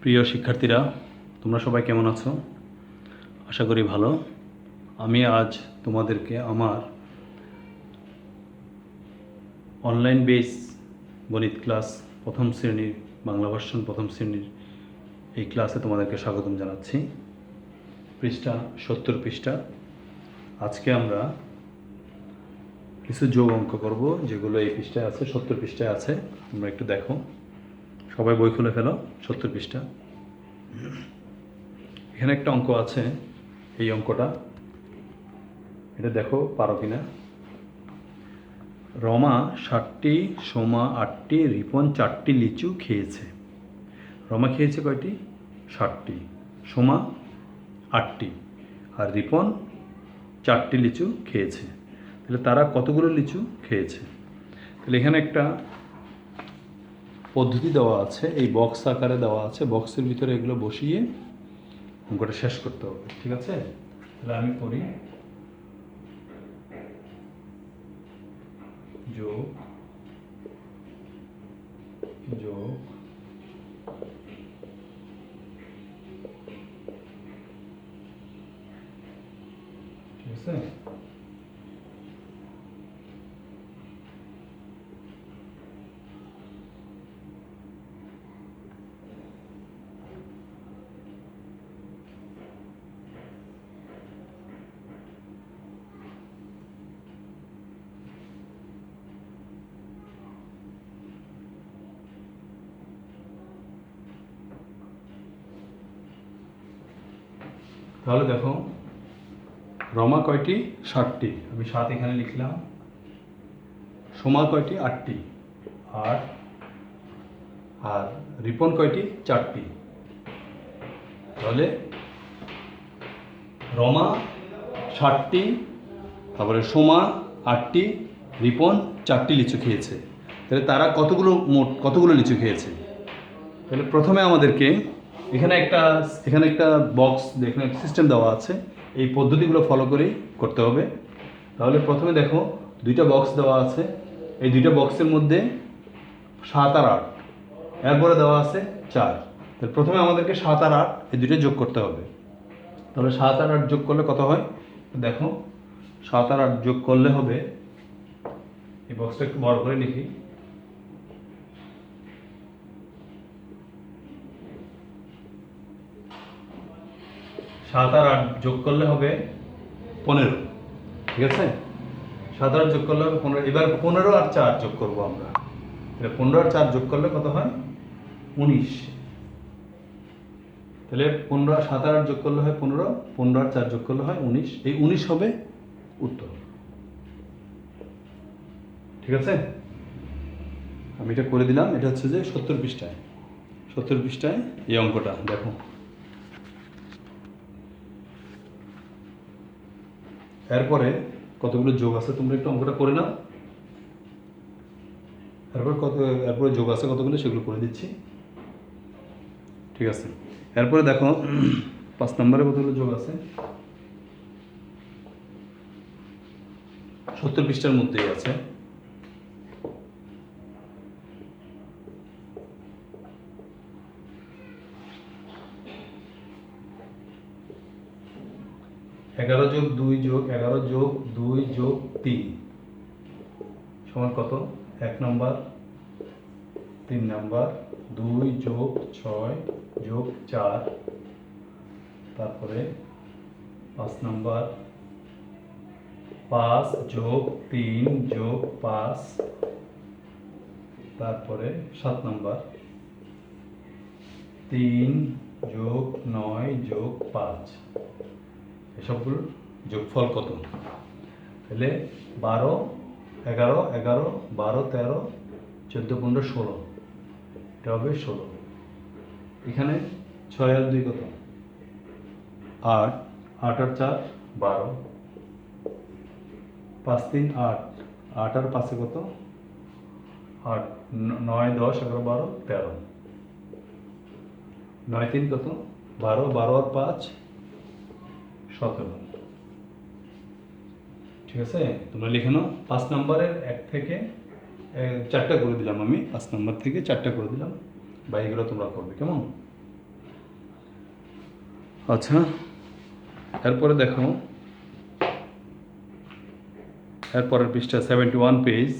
প্রিয় শিক্ষার্থীরা, তোমরা সবাই কেমন আছো? আশা করি ভালো। আমি আজ তোমাদেরকে আমার অনলাইন বেস গণিত ক্লাস প্রথম শ্রেণীর বাংলা ভার্সন প্রথম শ্রেণীর এই ক্লাসে তোমাদেরকে স্বাগতম জানাচ্ছি। পৃষ্ঠা 70 পৃষ্ঠা। আজকে আমরা কিছু যোগ অঙ্ক করব, যেগুলো এই পৃষ্ঠায় আছে, 70 পৃষ্ঠায় আছে। তোমরা একটু দেখো, সবাই বই খুলে ফেলো। 70 পৃষ্ঠা। এখানে একটা অঙ্ক আছে, এই অঙ্কটা এটা দেখো পারো কিনা। রমা 60টি, সোমা 8টি, রিপন 4টি লিচু খেয়েছে। রমা খেয়েছে কয়টি? 60টি, সোমা 8টি, আর রিপন 4টি লিচু খেয়েছে। তাহলে তারা কতগুলো লিচু খেয়েছে? তাহলে এখানে একটা পদ্ধতি দেওয়া আছে, এই বক্স আকারে দেওয়া আছে। বক্সের ভিতরে এগুলো বসিয়ে অঙ্কটা শেষ করতে হবে, ঠিক আছে? তাহলে আমি করি যোগ যোগ ঠিক আছে। তাহলে দেখো, রমা কয়টি? 60টি, আমি 7 এখানে লিখলাম। সোমা কয়টি? 8টি, আর আর রিপন কয়টি? 4টি। তাহলে রমা 60টি, তারপরে সোমা 8টি, রিপন 4টি লিচু খেয়েছে। তাহলে তারা কতগুলো লিচু খেয়েছে? তাহলে প্রথমে আমাদেরকে এখানে একটা বক্স, এখানে একটা সিস্টেম দেওয়া আছে, এই পদ্ধতিগুলো ফলো করেই করতে হবে। তাহলে প্রথমে দেখো, দুইটা বক্স দেওয়া আছে, এই দুইটা বক্সের মধ্যে 7 আর 8, এরপরে দেওয়া আছে 4। তাহলে প্রথমে আমাদেরকে 7 আর 8 এই দুইটা যোগ করতে হবে। তাহলে 7 আর 8 যোগ করলে কত হয়? দেখো, 7 আর 8 যোগ করলে হবে, এই বক্সটা একটু বড় করে লিখি। 7 আর 8 যোগ করলে হবে 15, ঠিক আছে? 7 আর 8 যোগ করলে হবে 15। এবার 15 আর 4 যোগ করব আমরা। তাহলে 15 আর 4 যোগ করলে কত হয়? 19। তাহলে 15 7 আর 8 যোগ করলে হয় 15, 15 আর 4 যোগ করলে হয় 19। এই 19 হবে উত্তর, ঠিক আছে? আমি এটা করে দিলাম। এটা হচ্ছে যে 70 পৃষ্ঠায়, 70 পৃষ্ঠায় এই অঙ্কটা দেখো। এরপরে কতগুলো যোগ আছে, তোমরা একটু অঙ্কটা করে নাও। এরপরে যোগ আছে কতগুলো, সেগুলো করে দিচ্ছি, ঠিক আছে? এরপরে দেখো 5 নম্বরে কতগুলো যোগ আছে, 70 পৃষ্ঠার মধ্যেই আছে। এগারো যোগ 2 যোগ 11 যোগ 2 যোগ 3 সমান কত? 1 নম্বর, 3 নম্বর, 2 যোগ 6 যোগ 4, তারপরে 5 নম্বর, 5 যোগ 3 যোগ 5, তারপরে 7 নম্বর, 3 যোগ 9 যোগ 5। এসবগুলোর যোগফল কত? তাহলে 12, 11, 11, 12, 13, 14, 15, 16, এটা হবে 16। এখানে 6 আর 2 কত? 8, 8 আর 4 12, 5 3 8, 8 আর 5 কত? 8, 9 10 11 12 13, 9 3 কত? 12, 12 আর 5 17, ঠিক আছে? তোমরা লিখে নাও। 5 নম্বরের 1 থেকে 4টা করে দিলাম আমি, 5 নম্বর থেকে 4টা করে দিলাম। বা এগুলো তোমরা করবে, কেমন? আচ্ছা, এরপরে দেখো, এরপরের পৃষ্ঠা 71 পেজ।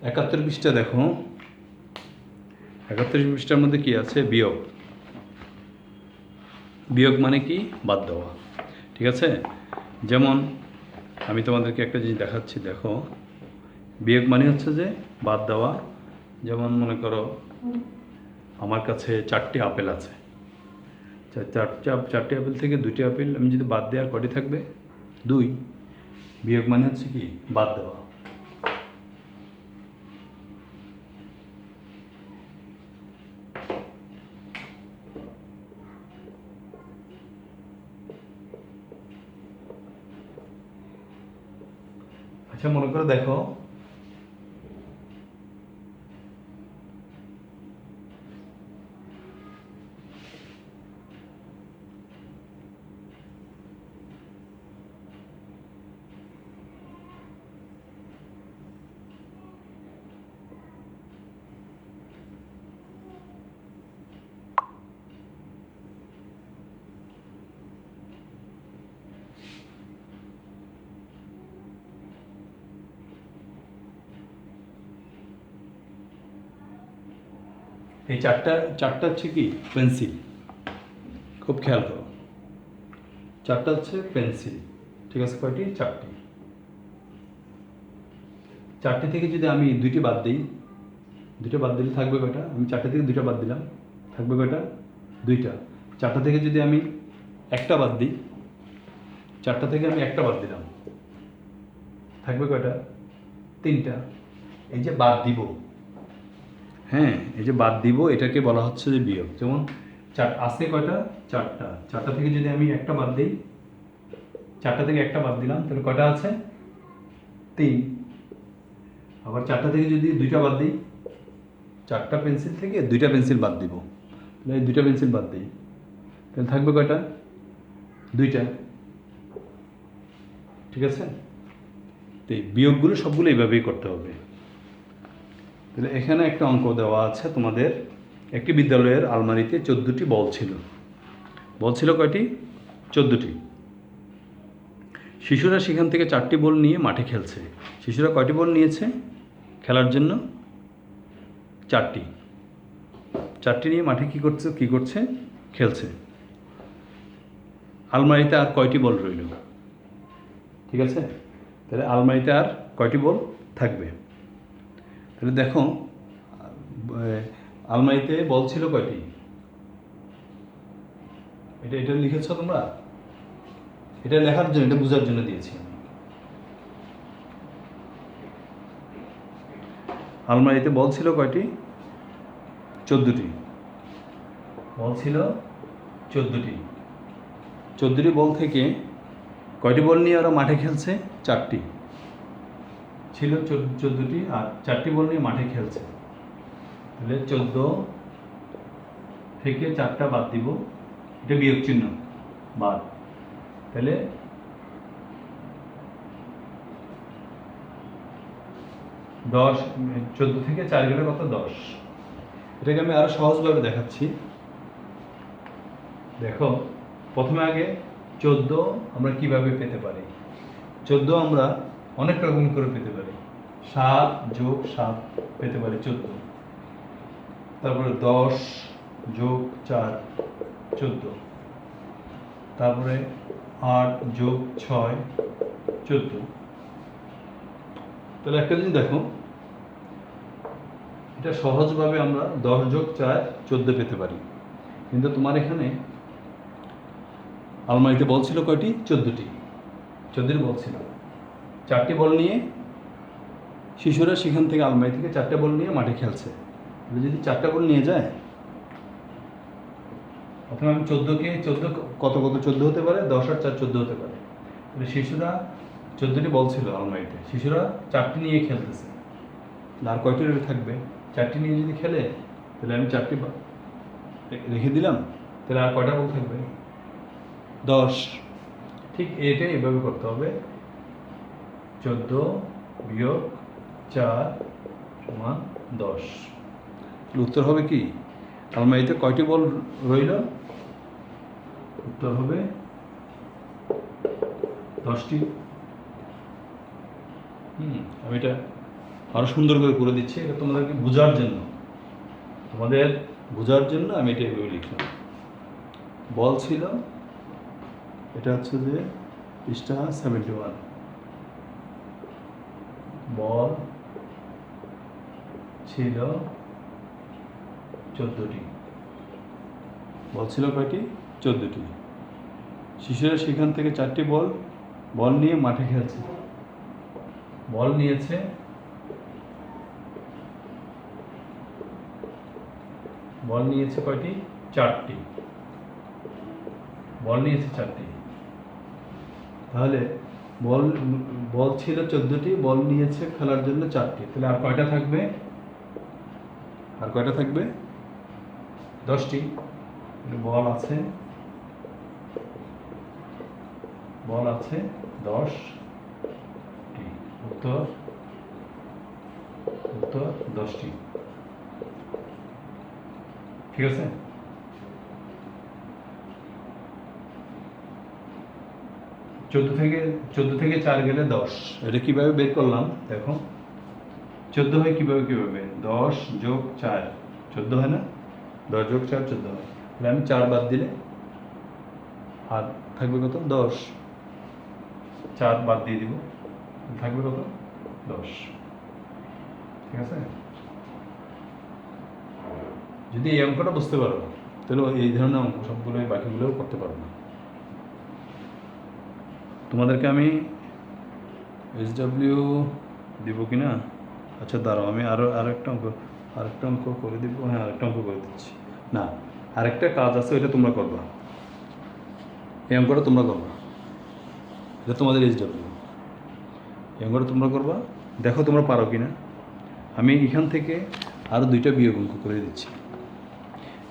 71 পৃষ্ঠা দেখো। 71 পৃষ্ঠার মধ্যে কি আছে? বিয়োগ। বিয়োগ মানে কি? বাদ দেওয়া। ঠিক আছে, যেমন আমি তোমাদেরকে একটা জিনিস দেখাচ্ছি, দেখো। বিয়োগ মানে হচ্ছে যে বাদ দেওয়া। যেমন মনে করো আমার কাছে 4টি আপেল আছে, চারটি আপেল থেকে 2টি আপেল আমি যদি বাদ দিই, আর কটি থাকবে? 2। বিয়োগ মানে হচ্ছে কি? বাদ দেওয়া। আচ্ছা, মনে করে দেখো, এই চারটা হচ্ছে কি? পেন্সিল। খুব খেয়াল করো, 4টা হচ্ছে পেন্সিল। ঠিক আছে, কয়টি? 4টি। 4টি থেকে যদি আমি 2টি বাদ দিই, 2টা বাদ দিলে থাকবে কয়টা? আমি 4টা থেকে 2টা বাদ দিলাম, থাকবে কয়টা? 2টা। 4টা থেকে যদি আমি একটা বাদ দিই, 4টা থেকে আমি একটা বাদ দিলাম, থাকবে কয়টা? 3টা। এই যে বাদ দিব, হ্যাঁ, এই যে বাদ দিব, এটাকে বলা হচ্ছে যে বিয়োগ। যেমন আছে কয়টা? 4টা। 4টা থেকে যদি আমি একটা বাদ দিই, 4টা থেকে একটা বাদ দিলাম, তাহলে কয়টা আছে? 3। আবার 4টা থেকে যদি 2টা বাদ দিই, 4টা পেন্সিল থেকে 2টা পেন্সিল বাদ দিব, তাহলে এই 2টা পেন্সিল বাদ দিই, তাহলে থাকবে কয়টা? 2টা। ঠিক আছে, তো এই বিয়োগগুলো সবগুলো এইভাবেই করতে হবে। তাহলে এখানে একটা অঙ্ক দেওয়া আছে তোমাদের। একটি বিদ্যালয়ের আলমারিতে 14টি বল ছিল। বল ছিল কয়টি? 14টি। শিশুরা সেখান থেকে 4টি বল নিয়ে মাঠে খেলছে। শিশুরা কয়টি বল নিয়েছে খেলার জন্য? 4টি। 4টি নিয়ে মাঠে কি করছে? খেলছে। আলমারিতে আর কয়টি বল রইল? ঠিক আছে, তাহলে আলমারিতে আর কয়টি বল থাকবে? তাহলে দেখো, আলমারিতে বল ছিল কয়টি? এটা লিখেছ তোমরা? এটা লেখার জন্য, এটা বোঝার জন্য দিয়েছি আমি। আলমারিতে বল ছিল কয়টি? 14টি। বল ছিল 14টি। 14টি বল থেকে কয়টি বল নিয়ে ওরা মাঠে খেলছে? 4টি। ছিল 14টি, আর 4টি বল নিয়ে মাঠে খেলছে। তাহলে 14 থেকে 4টা বাদ দিব, এটা বিয়োগ চিহ্ন, বাদ। তাহলে 10, 14 থেকে 4 গেলে কত? 10। এটাকে আমি আরো সহজভাবে দেখাচ্ছি। দেখো, প্রথমে আগে 14 আমরা কিভাবে পেতে পারি? 14 আমরা অনেক রকম করে পেতে পারি। 7 যোগ 7 পেতে পারি 14। তারপরে 10 যোগ 4 14। তারপরে 8 যোগ 6 14। তাহলে একটা জিনিস দেখো, এটা সহজভাবে আমরা 10 যোগ 4 14 পেতে পারি। কিন্তু তোমার এখানে আলমারিতে বল ছিল কয়টি? 14টি। 14টি বল ছিল। 4টি বল নিয়ে শিশুরা সেখান থেকে আলমারি থেকে 4টে বল নিয়ে মাঠে খেলছে। যদি 4টা বল নিয়ে যায়, প্রথমে আমি 14 কত 14 হতে পারে? 10 আর 4 14 হতে পারে। তাহলে শিশুরা 14টি বল ছিল আলমারিতে, শিশুরা 4টি নিয়ে খেলতেছে, আর কয়টি থাকবে? 4টি নিয়ে যদি খেলে, তাহলে আমি 4টি রেখে দিলাম, তাহলে আর কয়টা বল থাকবে? 10। ঠিক এটাই এভাবে করতে হবে। 14 বিয়োগ 4 সমান 10। উত্তর হবে কি? আলমারিতে কয়টি বল রইল? উত্তর হবে 10টি। আমি এটা আরো সুন্দর করে দিচ্ছি, এটা তোমাদেরকে বোঝার জন্য, আমি এটা এভাবে লিখলাম। বল ছিল, এটা হচ্ছে যে পৃষ্ঠা 71, বল ছিল 14টি। বল ছিল কয়টি? 14টি। শিশুরা সেখান থেকে 4টি বল নিয়ে মাঠে খেলছে। বল নিয়েছে কয়টি? 4টি। বল নিয়েছে 4টি। তাহলে বল ছিল 14টি, বল নিয়েছে খেলার জন্য 4টি। তাহলে আর কয়টা থাকবে? 10টি। বল আছে 10টি। উত্তর 10টি। ঠিক আছে? চোদ্দ থেকে 4 গেলে 10। এটা কিভাবে বের করলাম দেখো। 14 হয় কিভাবে 10 যোগ 4 14 হয় না? 10 যোগ 4 14 হয়। তাহলে আমি 4 বাদ দিলে আর থাকবে কত? 10। 4 বাদ দিয়ে দিব, থাকবে কত? 10। ঠিক আছে? যদি এই অঙ্কটা বুঝতে পারো তাহলে এই ধরনের অঙ্ক সবগুলো বাকিগুলোও করতে পারো না। তোমাদেরকে আমি SW দিব কি না? আচ্ছা দাঁড়াও, আমি আরেকটা অঙ্ক করে দিব। হ্যাঁ, আরেকটা অঙ্ক করে দিচ্ছি। না, আরেকটা কাজ আছে, ওইটা তোমরা করবা। এই অঙ্কটা তোমরা করবা, এটা তোমাদের SW। এই অঙ্কটা তোমরা করবা, দেখো তোমরা পারো কি না। আমি এখান থেকে আরও 2টা বিয়োগ অঙ্ক করে দিচ্ছি।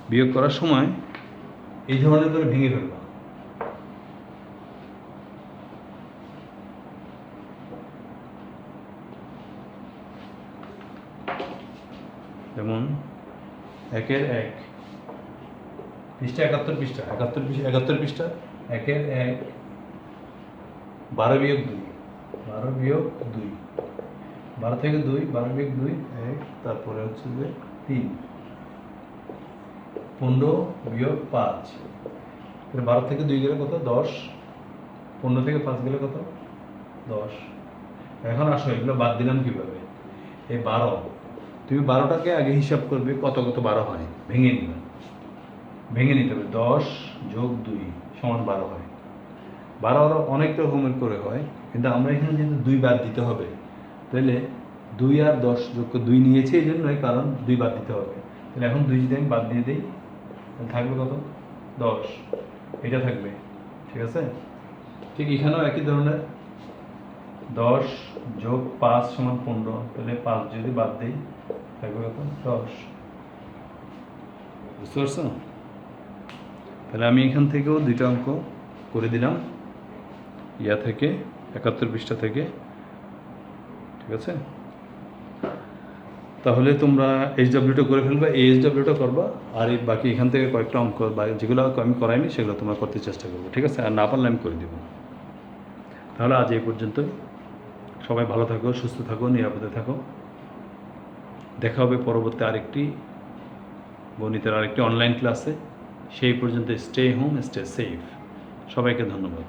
বিয়োগ করার সময় এই ধরনের করে ভেঙে ফেলবা। যেমন 1 পৃষ্ঠা 71 পৃষ্ঠা 71 পৃষ্ঠা 1 12 বিয়োগ 2 12 থেকে 2 12 বিয়োগ 2 1, তারপরে হচ্ছে যে 3 15 বিয়োগ 5। 12 থেকে 2 গেলে কত? 10। 15 থেকে 5 গেলে কত? 10। এখন আসো এগুলো বাদ দিলাম কিভাবে? এই 12, তুমি 12টাকে আগে হিসাব করবে কত 12 হয়, ভেঙে নিতে হবে। 10 যোগ 2 সমান 12 হয়। 12 আরও অনেক রকমের করে হয়, কিন্তু আমরা এখানে যেহেতু 2 বাদ দিতে হবে, তাহলে 2 আর 10 যোগ 2 নিয়েছি, এই জন্যই, কারণ 2 বাদ দিতে হবে। তাহলে এখন 2 যদি আমি বাদ দিয়ে দিই তাহলে থাকবে কত? 10। এটা থাকবে। ঠিক আছে? ঠিক এখানেও একই ধরনের 10 যোগ 5 সমান 15। তাহলে 5 যদি বাদ দিই থাকবে কত? 10। বুঝতে পারছো? তাহলে আমি এখান থেকেও 2টা অঙ্ক করে দিলাম, থেকে 71 পৃষ্ঠা থেকে। ঠিক আছে? তাহলে তোমরা SWটা করে ফেলবা, এই SWটা করবা, আর এই বাকি এখান থেকে কয়েকটা অঙ্ক বা যেগুলো আমি করাইনি সেগুলো তোমরা করতে চেষ্টা করবো। ঠিক আছে? আর না পারলে আমি করে দেবো। তাহলে আজ এই পর্যন্ত। সবাই ভালো থাকো, সুস্থ থাকো, নিরাপদে থাকো। দেখা হবে পরবর্তী গণিতের আরেকটি অনলাইন ক্লাসে। সেই পর্যন্ত স্টে হোম, স্টে সেফ। সবাইকে ধন্যবাদ।